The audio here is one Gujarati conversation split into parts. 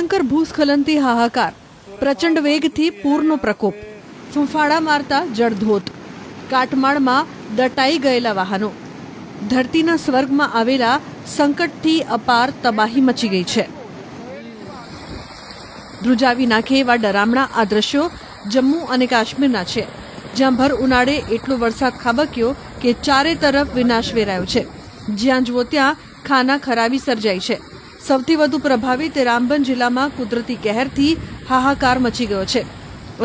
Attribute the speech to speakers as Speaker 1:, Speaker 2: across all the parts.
Speaker 1: ભયંકર ભૂસ્ખલનથી હાહાકાર, પ્રચંડ વેગથી પૂરનો પ્રકોપ, ફૂંફાડા મારતા જળધોધ, કાટમાળમાં દટાઈ ગયેલા વાહનો, ધરતીના સ્વર્ગમાં આવેલા સંકટથી અપાર તબાહી મચી ગઈ છે. ધ્રુજાવી નાખે એવા ડરામણા આ દ્રશ્યો જમ્મુ અને કાશ્મીરના છે, જ્યાં ભર ઉનાળે એટલો વરસાદ ખાબક્યો કે ચારે તરફ વિનાશ વેરાયો છે. જ્યાં જુઓ ત્યાં ખાના ખરાબી સર્જાઈ છે. સૌથી વધુ પ્રભાવિત રામબન જિલ્લામાં કુદરતી કહેરથી હાહાકાર મચી ગયો છે.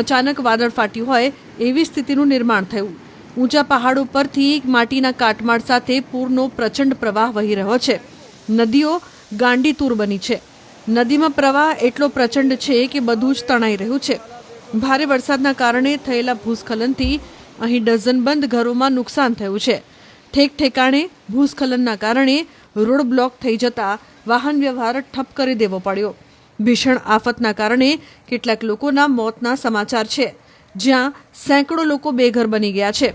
Speaker 1: અચાનક વાદળ ફાટ્યું હોય એવી સ્થિતિનું નિર્માણ થયું. ઊંચા પહાડો પરથી માટીના કાટમાળ સાથે પૂરનો પ્રચંડ પ્રવાહ વહી રહ્યો છે. નદીઓ ગાંડીતૂર બની છે. નદીમાં પ્રવાહ એટલો પ્રચંડ છે કે બધું જ તણાઈ રહ્યું છે. ભારે વરસાદના કારણે થયેલા ભૂસ્ખલનથી અહીં ડઝનબંધ ઘરોમાં નુકસાન થયું છે. ઠેક ઠેકાણે ભૂસ્ખલનના કારણે રોડ બ્લોક થઈ જતા વાહન વ્યવહાર ઠપ કરી દેવો પડ્યો. ભીષણ આફતના કારણે કેટલાક લોકોના મોતના સમાચાર છે, જ્યાં સેંકડો લોકો બેઘર બની ગયા છે.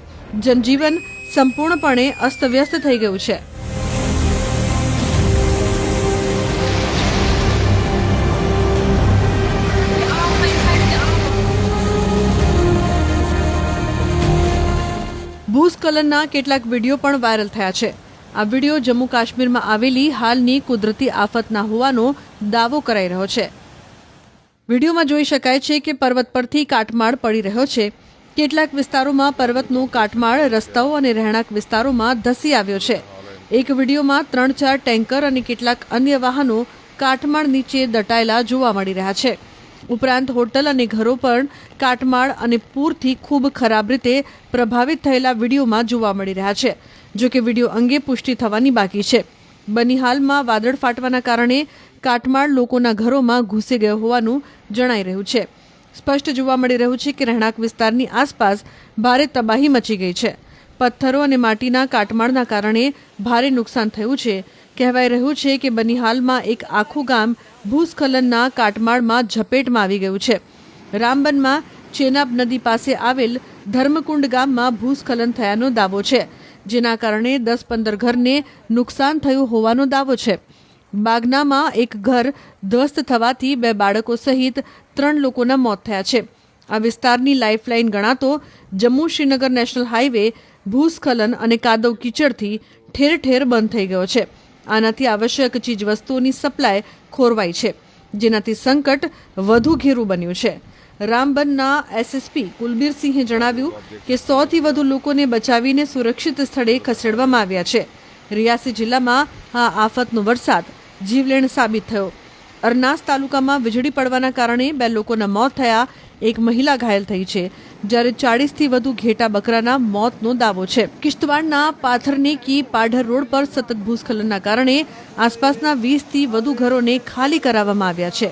Speaker 1: જનજીવન સંપૂર્ણપણે અસ્તવ્યસ્ત થઈ ગયું છે. ભૂસ્ખલનના કેટલાક વિડીયો પણ વાયરલ થયા છે. આ વિડીયો જમ્મુ કાશ્મીરમાં આવેલી હાલની કુદરતી આફતના હોવાનો દાવો કરાઈ રહ્યો છે. વિડીયોમાં જોઈ શકાય છે કે પર્વત પરથી કાટમાળ પડી રહ્યો છે. કેટલાક વિસ્તારોમાં પર્વતનો કાટમાળ રસ્તાઓ અને રહેણાંક વિસ્તારોમાં ધસી આવ્યો છે. એક વિડીયોમાં 3-4 ટેન્કર અને કેટલાક અન્ય વાહનો કાટમાળ નીચે દટાયેલા જોવા મળી રહ્યા છે. ઉપરાંત હોટલ અને ઘરો પણ કાટમાળ અને પૂરથી ખૂબ ખરાબ રીતે પ્રભાવિત થયેલા વિડીયોમાં જોવા મળી રહ્યા છે. જો કે વિડીયો અંગે પુષ્ટિ થવાની બાકી છે. બનિહાલમાં વાદળ ફાટવાના કારણે કાટમાળ લોકોના ઘરોમાં ઘૂસી ગયો હોવાનું જણાઈ રહ્યું છે. સ્પષ્ટ જોવા મળી રહ્યું છે કે રહેણાંક વિસ્તારની આસપાસ ભારે તબાહી મચી ગઈ છે. પથ્થરો અને માટીના કાટમાળના કારણે ભારે નુકસાન થયું છે. કહેવાય રહ્યું છે કે બનિહાલમાં એક આખું ગામ ભૂસ્ખલનના કાટમાળમાં ઝપેટમાં આવી ગયું છે. રામબનમાં ચેનાબ નદી પાસે આવેલ ધર્મકુંડ ગામમાં ભૂસ્ખલન થયાનો દાવો છે, જેના કારણે 10-15 ઘરને નુકસાન થયું હોવાનો દાવો છે. બાગનામાં એક ઘર ધ્વસ્ત થવાથી 2 બાળકો સહિત 3 લોકોના મોત થયા છે. આ વિસ્તારની લાઇફલાઇન ગણાતો જમ્મુ શ્રીનગર નેશનલ હાઈવે ભૂસ્ખલન અને કાદવ કીચડથી ઠેર ઠેર બંધ થઈ ગયો છે. આનાથી આવશ્યક ચીજવસ્તુઓની સપ્લાય ખોરવાઈ છે, જેનાથી સંકટ વધુ ઘેરું બન્યું છે. રામબનના એસએસપી કુલબીરસિંહે જણાવ્યું કે 100થી વધુ લોકોને બચાવીને સુરક્ષિત સ્થળે ખસેડવામાં આવ્યા છે. રિયાસી જિલ્લામાં આ આફતનો વરસાદ જીવલેણ સાબિત થયો. અરનાસ તાલુકામાં વીજળી પડવાના કારણે 2 લોકોના મોત થયા. એક મહિલા ઘાયલ થઈ છે, જ્યારે 40થી વધુ ઘેટા બકરાના મોતનો દાવો છે. કિશ્તવાડના પાથરનેકી પાઢર રોડ પર સતત ભૂસ્ખલનના કારણે આસપાસના 20થી વધુ ઘરોને ખાલી કરાવવામાં આવ્યા છે.